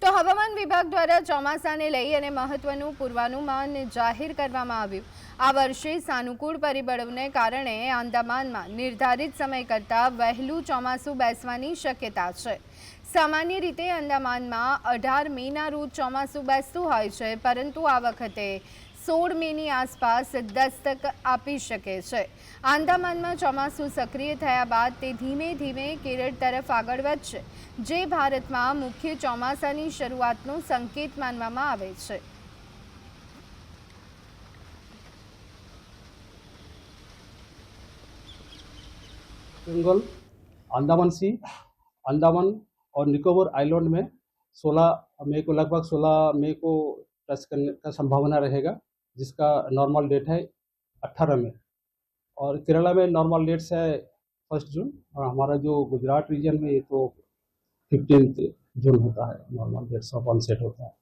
તો હવામાન વિભાગ દ્વારા ચોમાસાને લઈ અને મહત્વનું પૂર્વાનુમાન જાહેર કરવામાં આવ્યું। આ વર્ષે સાનુકૂળ પરિબળોને કારણે આંદામાનમાં નિર્ધારિત સમય કરતાં વહેલું ચોમાસું બેસવાની શક્યતા છે। સામાન્ય રીતે આંદામાનમાં 18 મેના રોજ ચોમાસું બેસતું હોય છે, પરંતુ આ વખતે 16 મેની આસપાસ દસ્તક આપી શકે છે। આંદામાનમાં ચોમાસું સક્રિય થયા બાદ તે ધીમે ધીમે કેરળ તરફ આગળ વધશે, જે ભારતમાં મુખ્ય ચોમાસાની શરૂઆતનો સંકેત માનવામાં આવે છે। बंगाल, अंडमान सी, अंडमान और निकोबार आइलैंड में 16 मई को लगभग 16 मई को टच करने का संभावना रहेगा, जिसका नॉर्मल डेट है 18 मई। और केरला में नॉर्मल डेट्स है 1 जून, और हमारा जो गुजरात रीजन में ये तो 15 जून होता है, नॉर्मल डेट्स ऑफ ऑनसेट होता है।